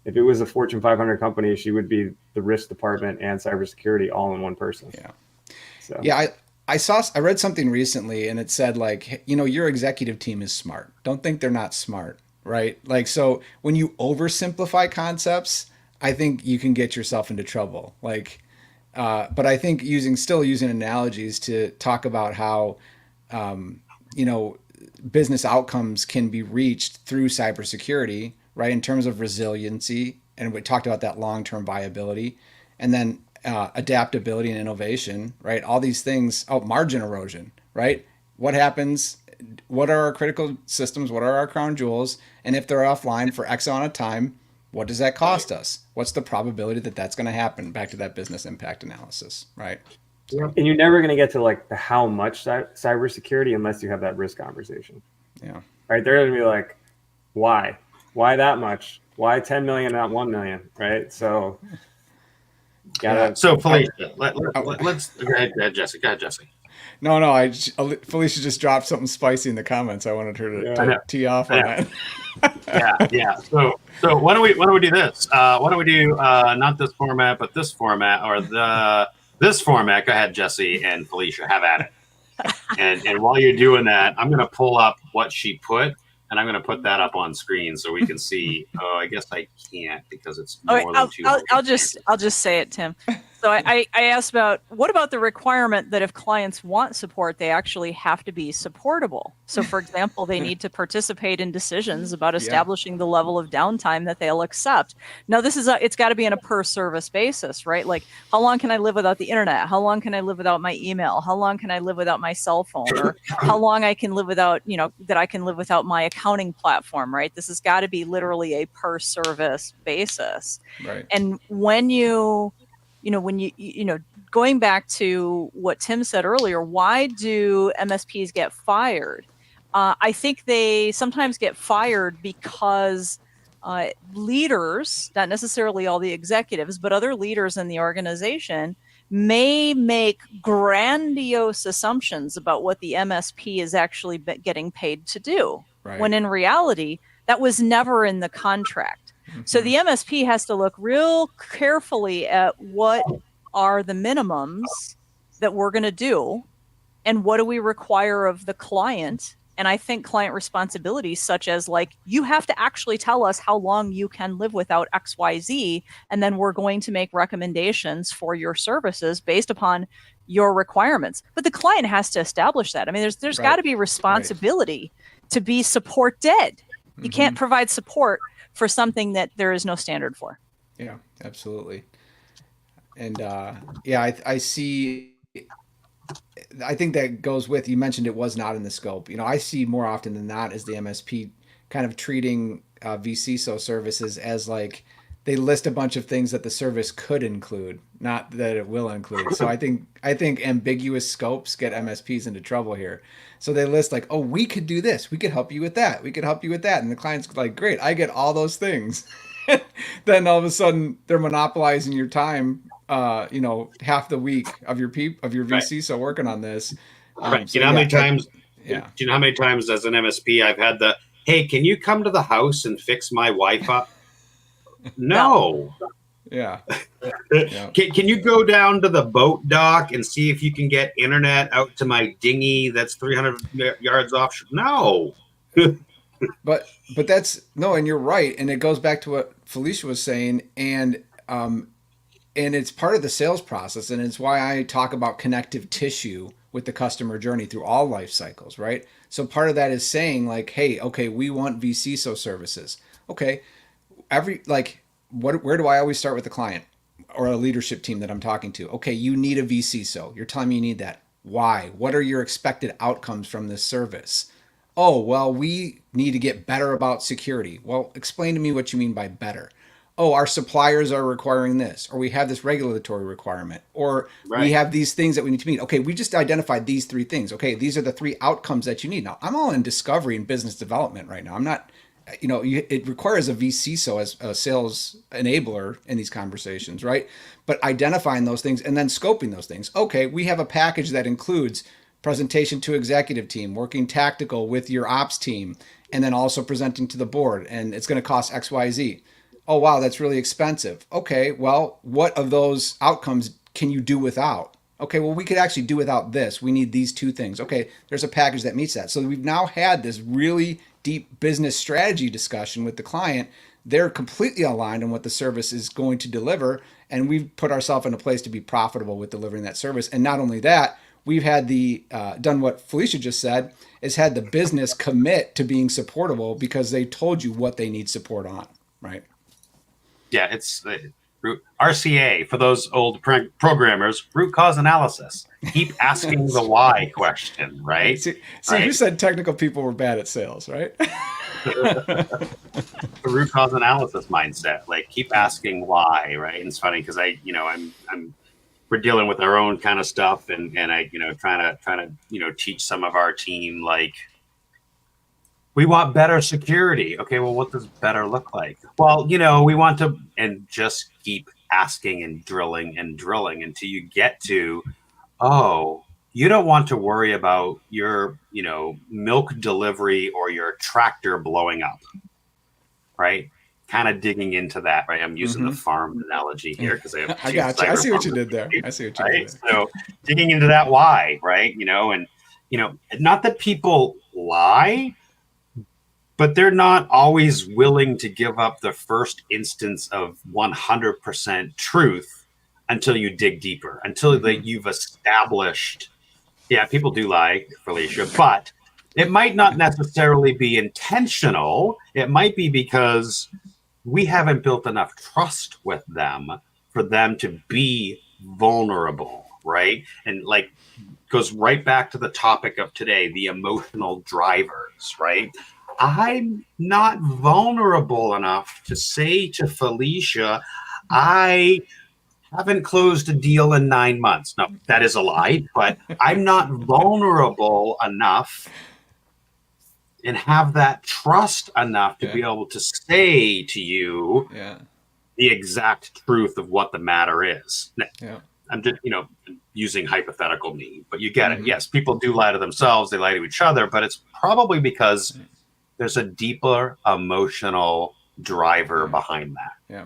if it was a Fortune 500 company, she would be the risk department and cybersecurity all in one person. Yeah. So Yeah, I read something recently and it said, like, your executive team is smart. Don't think they're not smart, right? Like, so when you oversimplify concepts, I think you can get yourself into trouble. Like, but I think using analogies to talk about how, business outcomes can be reached through cybersecurity, right? In terms of resiliency, and we talked about that long-term viability, and then adaptability and innovation, right? All these things. Oh, margin erosion, right? What happens? What are our critical systems? What are our crown jewels? And if they're offline for X amount of time, what does that cost us? What's the probability that that's going to happen? Back to that business impact analysis, right? And you're never going to get to like the how much cybersecurity unless you have that risk conversation. Yeah. Right? They're going to be like, why that much? Why 10 million, not 1 million? Right? So So Felicia, let's go ahead, Jesse. Go ahead, Jesse. No, Felicia just dropped something spicy in the comments. I wanted her to tee off on that. Yeah. So why don't we do this? Why don't we do not this format, but this format, or this format? Go ahead, Jesse and Felicia, have at it. And while you're doing that, I'm going to pull up what she put, and I'm going to put that up on screen so we can see. Oh, I guess I can't because it's more than two. I'll just say it, Tim. So I asked what about the requirement that if clients want support, they actually have to be supportable. So, for example, they need to participate in decisions about establishing the level of downtime that they'll accept. Now, it's got to be on a per service basis, right? Like, how long can I live without the internet? How long can I live without my email? How long can I live without my cell phone? Or how long I can live without, that I can live without my accounting platform, right? This has got to be literally a per service basis. Right. And when going back to what Tim said earlier, why do MSPs get fired? I think they sometimes get fired because leaders, not necessarily all the executives, but other leaders in the organization may make grandiose assumptions about what the MSP is actually getting paid to do, when in reality, that was never in the contract. So the MSP has to look real carefully at what are the minimums that we're going to do and what do we require of the client. And I think client responsibilities such as you have to actually tell us how long you can live without XYZ, and then we're going to make recommendations for your services based upon your requirements. But the client has to establish that. I mean, there's got to be responsibility to be support dead. You can't provide support for something that there is no standard for. Yeah, absolutely. And I see, I think that goes with, you mentioned it was not in the scope. I see more often than not as the MSP kind of treating vCISO services as they list a bunch of things that the service could include, not that it will include. So I think ambiguous scopes get MSPs into trouble here. So they list we could do this. We could help you with that. We could help you with that. And the client's like, great, I get all those things. Then all of a sudden they're monopolizing your time, half the week of your vCISO working on this. Right. So how many times? Yeah. Do you know how many times as an MSP I've had hey, can you come to the house and fix my Wi-Fi? No. Yeah. Can you go down to the boat dock and see if you can get internet out to my dinghy that's 300 yards offshore? No. But that's no, and you're right, and it goes back to what Felicia was saying, and it's part of the sales process, and it's why I talk about connective tissue with the customer journey through all life cycles, right? So part of that is saying hey, okay, we want vCISO services. Okay, where do I always start with the client or a leadership team that I'm talking to? Okay, you need a vCISO. You're telling me you need that. Why? What are your expected outcomes from this service? Oh, well, we need to get better about security. Well, explain to me what you mean by better. Oh, our suppliers are requiring this, or we have this regulatory requirement, or we have these things that we need to meet. Okay, we just identified these 3 things. Okay, these are the 3 outcomes that you need. Now, I'm all in discovery and business development right now. I'm not, it requires a vCISO as a sales enabler in these conversations, right? But identifying those things and then scoping those things. Okay, we have a package that includes presentation to executive team, working tactical with your ops team, and then also presenting to the board, and it's going to cost XYZ. Oh, wow, that's really expensive. Okay, well, what of those outcomes can you do without? Okay, well, we could actually do without this. We need these 2 things. Okay, there's a package that meets that. So we've now had this really deep business strategy discussion with the client. They're completely aligned on what the service is going to deliver, and we've put ourselves in a place to be profitable with delivering that service. And not only that, we've had done what Felicia just said, is had the business commit to being supportable because they told you what they need support on, right? Yeah, it's RCA for those old programmers, root cause analysis. Keep asking the why question, right? See, you said technical people were bad at sales, right? The root cause analysis mindset, keep asking why, right? And it's funny because we're dealing with our own kind of stuff, and I trying to teach some of our team we want better security. Okay, well, what does better look like? Well, we want to, and just keep asking and drilling until you get to, oh, you don't want to worry about your, milk delivery or your tractor blowing up, right? Kind of digging into that, right? I'm using the farm analogy here because I have I two got you. I see what you farmers, did there. I see what you right? did there. So digging into that why, right? And not that people lie, but they're not always willing to give up the first instance of 100% truth until you dig deeper, until you've established. Yeah, people do lie, Felicia, but it might not necessarily be intentional. It might be because we haven't built enough trust with them for them to be vulnerable, right? And like goes right back to the topic of today, the emotional drivers, right? I'm not vulnerable enough to say to Felicia, I haven't closed a deal in 9 months. No, that is a lie, but I'm not vulnerable enough and have that trust enough to be able to say to you the exact truth of what the matter is. Yeah. I'm just, using hypothetical me, but you get it. Yes, people do lie to themselves, they lie to each other, but it's probably because there's a deeper emotional driver behind that. Yeah.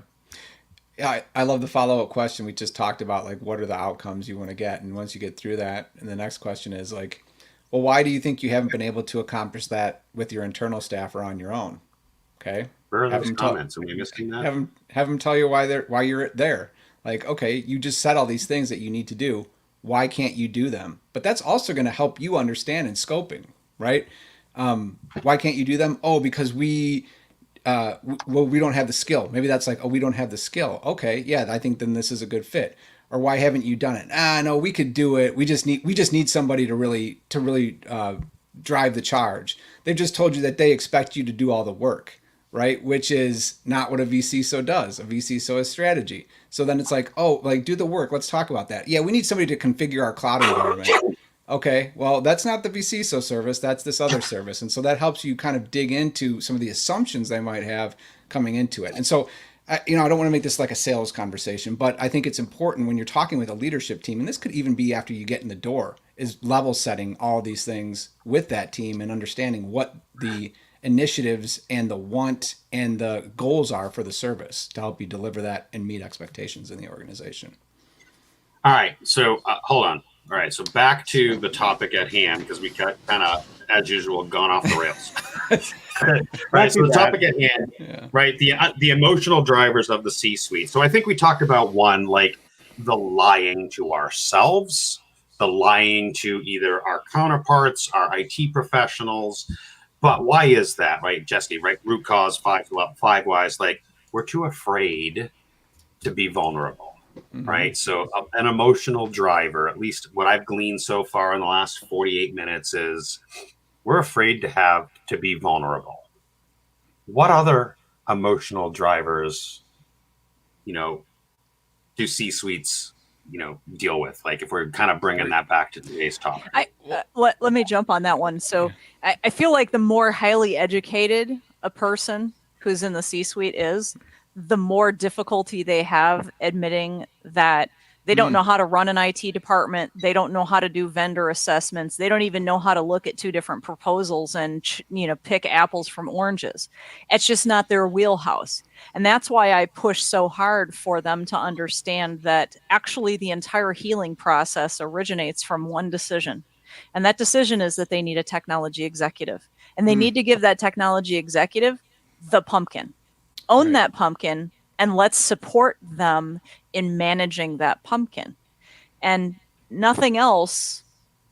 Yeah, I love the follow-up question. We just talked about like what are the outcomes you want to get, and once you get through that, and the next question is like, well, why do you think you haven't been able to accomplish that with your internal staff or on your own? Okay, where are those comments? Are we missing that? Have them tell you why you're there. Like, okay, you just said all these things that you need to do. Why can't you do them? But that's also going to help you understand in scoping, right? Why can't you do them? Oh, because we don't have the skill. Maybe that's like, oh, we don't have the skill. Okay, yeah, I think then this is a good fit. Or why haven't you done it? No, we could do it. We just need somebody to really drive the charge. They've just told you that they expect you to do all the work, right? Which is not what a VCSO does. A VCSO is strategy. So then it's like, oh, like do the work. Let's talk about that. Yeah, we need somebody to configure our cloud environment. Okay, well, that's not the VCSO service. That's this other service. And so that helps you kind of dig into some of the assumptions they might have coming into it. And so, I don't want to make this like a sales conversation, but I think it's important when you're talking with a leadership team, and this could even be after you get in the door, is level setting all these things with that team and understanding what the initiatives and the want and the goals are for the service to help you deliver that and meet expectations in the organization. All right, so hold on. All right, so back to the topic at hand, because we got kind of, as usual, gone off the rails. Right, so the topic at hand, right, the emotional drivers of the C-suite. So I think we talked about one, like the lying to ourselves, the lying to either our counterparts, our IT professionals. But why is that, right, Jesse, right? Root cause, five whys, like we're too afraid to be vulnerable. Right. So an emotional driver, at least what I've gleaned so far in the last 48 minutes, is we're afraid to be vulnerable. What other emotional drivers, do C-suites, deal with? Like if we're kind of bringing that back to today's topic. Let me jump on that one. So I feel like the more highly educated a person who's in the C-suite is, the more difficulty they have admitting that they don't know how to run an IT department. They don't know how to do vendor assessments. They don't even know how to look at two different proposals and, pick apples from oranges. It's just not their wheelhouse. And that's why I push so hard for them to understand that actually the entire healing process originates from one decision. And that decision is that they need a technology executive. And they need to give that technology executive the pumpkin. Own that pumpkin, and let's support them in managing that pumpkin. And nothing else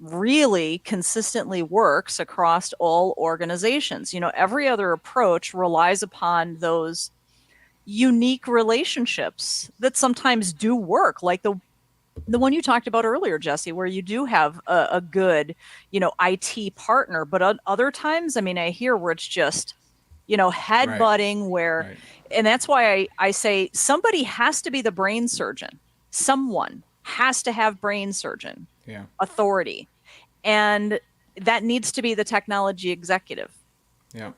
really consistently works across all organizations. Every other approach relies upon those unique relationships that sometimes do work, like the one you talked about earlier, Jesse, where you do have a good, IT partner. But other times, I hear where it's just headbutting where, and that's why I say somebody has to be the brain surgeon. Someone has to have brain surgeon authority. And that needs to be the technology executive. Yeah.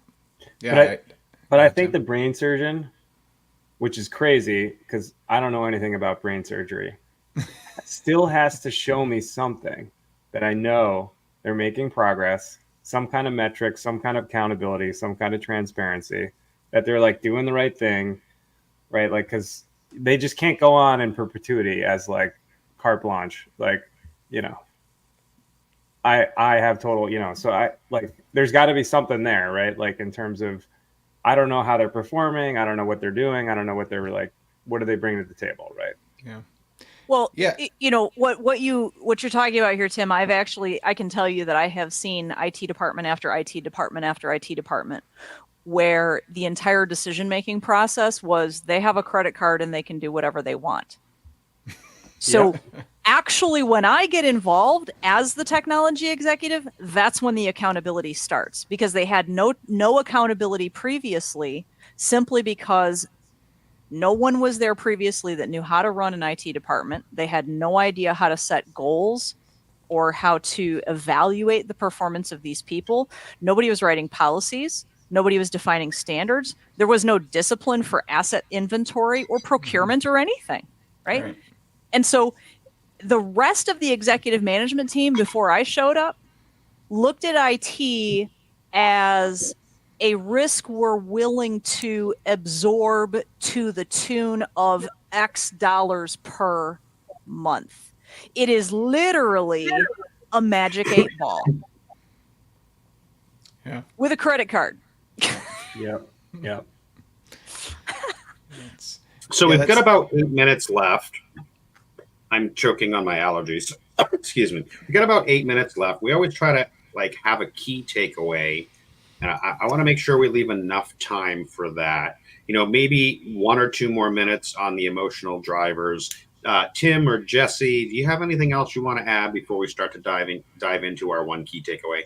But I think the brain surgeon which is crazy because I don't know anything about brain surgery, still has to show me something that I know they're making progress, some kind of metric, some kind of accountability, some kind of transparency, that they're like doing the right thing, right? Like, because they just can't go on in perpetuity as like carte blanche, like, you know, I have total, you know, so I like, there's got to be something there, right? Like in terms of, I don't know how they're performing, I don't know what they're doing, I don't know what they're like, what do they bring to the table, right? Yeah. Well, Yeah. you know what you're talking about here, Tim. I can tell you that I have seen IT department after IT department after IT department where the entire decision-making process was they have a credit card and they can do whatever they want. So actually, when I get involved as the technology executive, that's when the accountability starts, because they had no accountability previously, simply because no one was there previously that knew how to run an IT department. They had no idea how to set goals or how to evaluate the performance of these people. Nobody was writing policies. Nobody was defining standards. There was no discipline for asset inventory or procurement or anything, right? And so the rest of the executive management team before I showed up looked at IT as a risk we're willing to absorb to the tune of X dollars per month. It is literally a magic 8-ball. Yeah. With a credit card. Yep. So we've got about 8 minutes left. I'm choking on my allergies. Excuse me. We got about 8 minutes left. We always try to like have a key takeaway, and I want to make sure we leave enough time for that. You know, maybe 1 or 2 more minutes on the emotional drivers. Tim or Jesse, do you have anything else you want to add before we start to dive into our one key takeaway?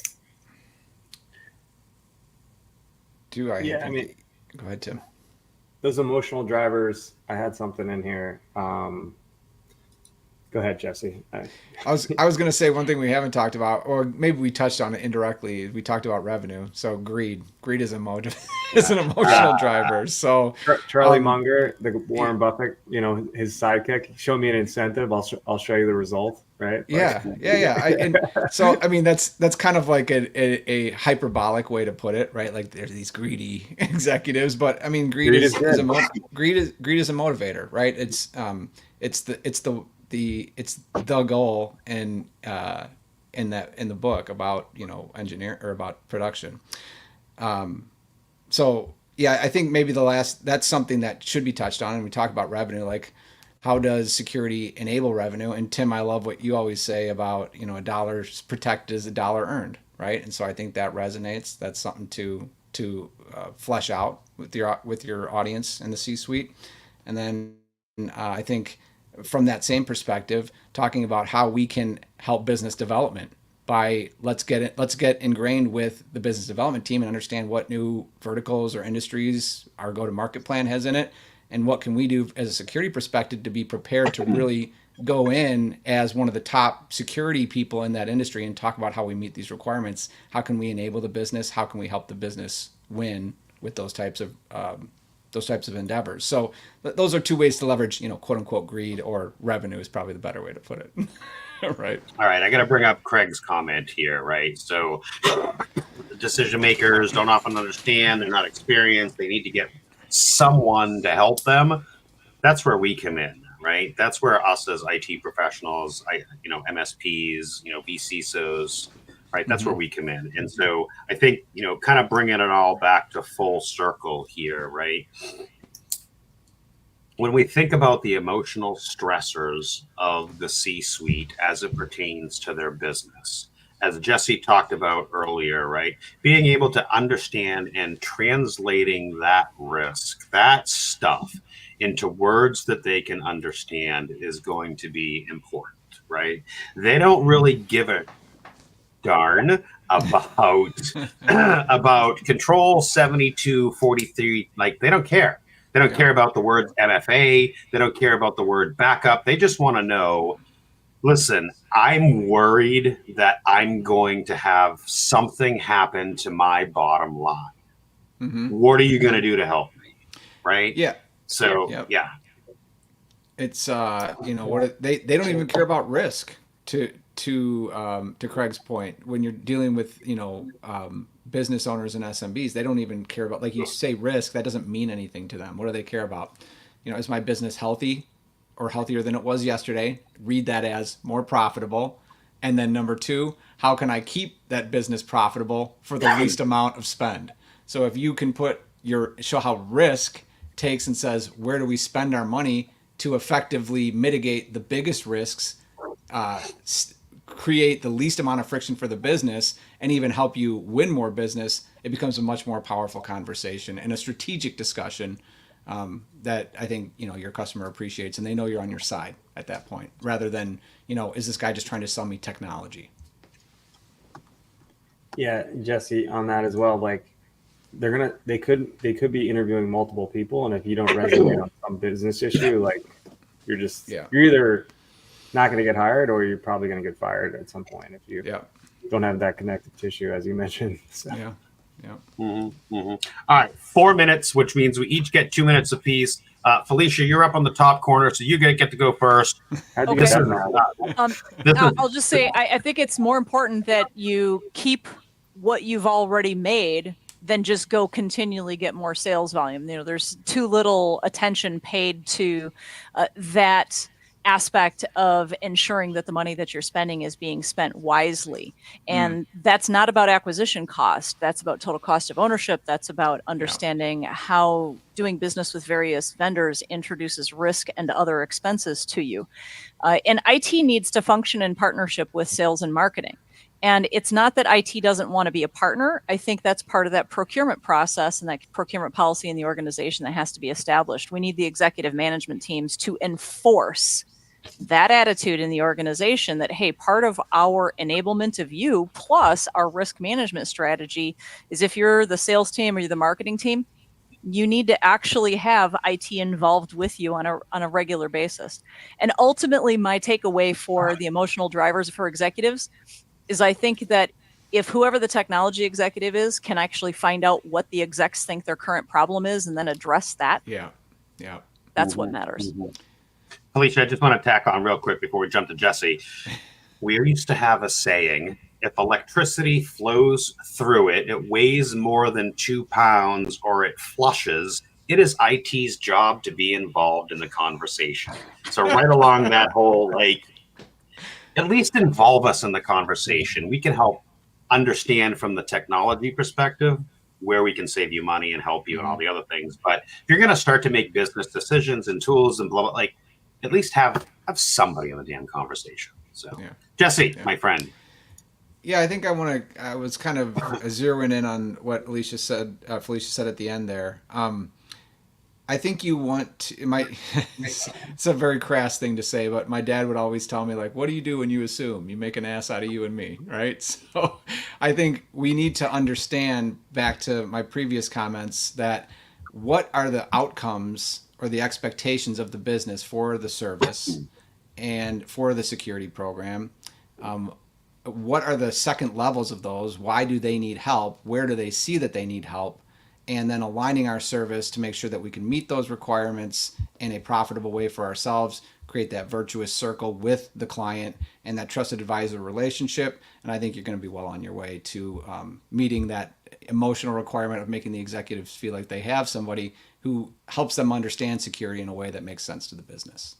Do I? Yeah, I mean, go ahead, Tim. Those emotional drivers, I had something in here. Go ahead, Jesse. I was going to say one thing we haven't talked about, or maybe we touched on it indirectly. We talked about revenue. So greed is a is an emotional driver. So Charlie Munger, the Warren Buffett, you know, his sidekick, show me an incentive, I'll show you the result, right? Yeah. And so I mean that's kind of like a hyperbolic way to put it, right? Like there's these greedy executives, but I mean greed is a motivator, right? It's the goal in the book about, you know, engineer or about production. So yeah, I think maybe that's something that should be touched on. And we talk about revenue, like how does security enable revenue? And Tim, I love what you always say about, you know, $1 protected is $1 earned, right? And so I think that resonates. That's something to flesh out with your audience in the C-suite. And then I think from that same perspective, talking about how we can help business development by let's get ingrained with the business development team and understand what new verticals or industries our go-to-market plan has in it, and what can we do as a security perspective to be prepared to really go in as one of the top security people in that industry and talk about how we meet these requirements. How can we enable the business? How can we help the business win with those types of endeavors? So those are 2 ways to leverage, you know, quote unquote greed, or revenue is probably the better way to put it. Right. All right. I got to bring up Craig's comment here, right? So decision makers don't often understand. They're not experienced. They need to get someone to help them. That's where we come in, right? That's where us as IT professionals, MSPs, VCSOs, right? That's where we come in. And so I think, kind of bringing it all back to full circle here, right? When we think about the emotional stressors of the C-suite as it pertains to their business, as Jesse talked about earlier, right? Being able to understand and translating that risk, that stuff, into words that they can understand is going to be important, right? They don't really give a darn about control 7243. Like, they don't care. They don't care about the word MFA. They don't care about the word backup. They just want to know, listen, I'm worried that I'm going to have something happen to my bottom line. What are you going to do to help me? Right? Yeah. So Yep. yeah, It's they don't even care about risk. To Craig's point, when you're dealing with business owners and SMBs, they don't even care about, like you say, risk. That doesn't mean anything to them. What do they care about? Is my business healthy or healthier than it was yesterday? Read that as more profitable. And then number two, how can I keep that business profitable for the least amount of spend? So if you can show how risk takes and says, where do we spend our money to effectively mitigate the biggest risks, create the least amount of friction for the business, and even help you win more business, it becomes a much more powerful conversation and a strategic discussion that I think your customer appreciates, and they know you're on your side at that point, rather than is this guy just trying to sell me technology? Yeah, Jesse, on that as well. Like they could be interviewing multiple people, and if you don't resonate on some business issue, like you're either not going to get hired, or you're probably going to get fired at some point if you don't have that connective tissue, as you mentioned. So. Yeah. All right, 4 minutes, which means we each get 2 minutes apiece. Felicia, you're up on the top corner, so you get to go first. How'd you Okay. get that? I'll just say I think it's more important that you keep what you've already made than just go continually get more sales volume. There's too little attention paid to that aspect of ensuring that the money that you're spending is being spent wisely. And that's not about acquisition cost. That's about total cost of ownership. That's about understanding how doing business with various vendors introduces risk and other expenses to you. And IT needs to function in partnership with sales and marketing. And it's not that IT doesn't want to be a partner. I think that's part of that procurement process and that procurement policy in the organization that has to be established. We need the executive management teams to enforce that attitude in the organization that, hey, part of our enablement of you plus our risk management strategy is, if you're the sales team or you're the marketing team, you need to actually have IT involved with you on a regular basis. And ultimately, my takeaway for the emotional drivers for executives is, I think that if whoever the technology executive is can actually find out what the execs think their current problem is and then address that, that's what matters. Felicia, I just want to tack on real quick before we jump to Jesse. We used to have a saying, if electricity flows through it, it weighs more than 2 pounds, or it flushes. It is IT's job to be involved in the conversation. So right along that whole, at least involve us in the conversation. We can help understand from the technology perspective where we can save you money and help you and all the other things. But if you're going to start to make business decisions and tools and blah, blah, at least have somebody in the damn conversation. So Jesse, my friend. Yeah, I think I was kind of zeroing in on what Felicia said at the end there. I think you want to, it's a very crass thing to say, but my dad would always tell me, what do you do when you assume? You make an ass out of you and me, right? So I think we need to understand, back to my previous comments, that what are the outcomes or the expectations of the business for the service and for the security program. What are the second levels of those? Why do they need help? Where do they see that they need help? And then aligning our service to make sure that we can meet those requirements in a profitable way for ourselves, create that virtuous circle with the client and that trusted advisor relationship. And I think you're going to be well on your way to meeting that emotional requirement of making the executives feel like they have somebody who helps them understand security in a way that makes sense to the business.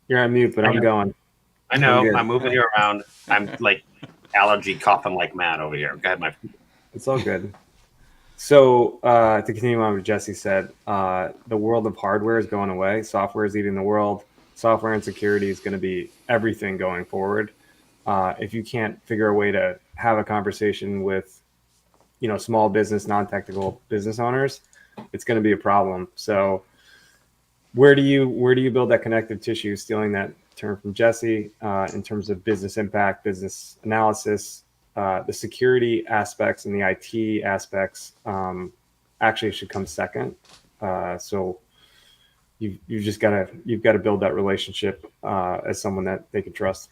You're on mute, but I'm going. I know. I'm moving you around. I'm allergy coughing like mad over here. Go ahead, my friend. It's all good. So to continue on what Jesse said, the world of hardware is going away. Software is eating the world. Software and security is going to be everything going forward. If you can't figure a way to have a conversation with, small business, non-technical business owners, it's going to be a problem. So where do you build that connective tissue? Stealing that term from Jesse, in terms of business impact, business analysis, the security aspects and the IT aspects actually should come second. So you've got to build that relationship as someone that they can trust.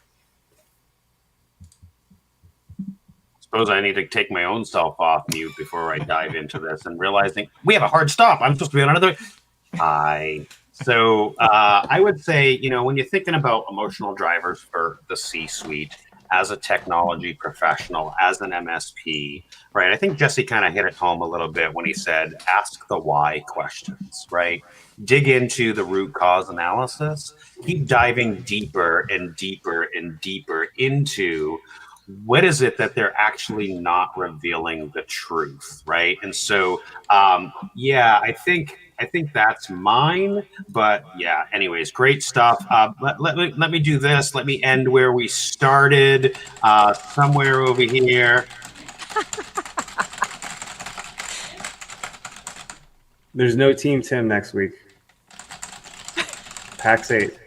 suppose I need to take my own self off mute before I dive into this and realizing we have a hard stop. I'm supposed to be on another. So I would say, when you're thinking about emotional drivers for the C-suite as a technology professional, as an MSP, right? I think Jesse kind of hit it home a little bit when he said, ask the why questions, right? Dig into the root cause analysis, keep diving deeper and deeper and deeper into what is it that they're actually not revealing the truth, right? And so, I think that's mine. But yeah, anyways, great stuff. Let me do this. Let me end where we started, somewhere over here. There's no Team Tim next week. PAX 8.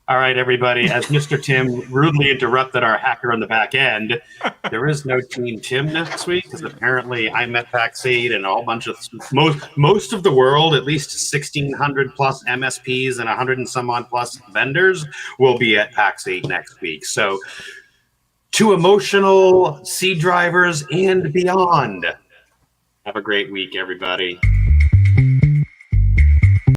All right, everybody. As Mr. Tim rudely interrupted our hacker on the back end, there is no Team Tim next week because apparently I'm at PAX 8 and a whole bunch of most of the world, at least 1,600 plus MSPs and 100 and some odd plus vendors will be at PAX 8 next week. So, to emotional C drivers and beyond, have a great week, everybody.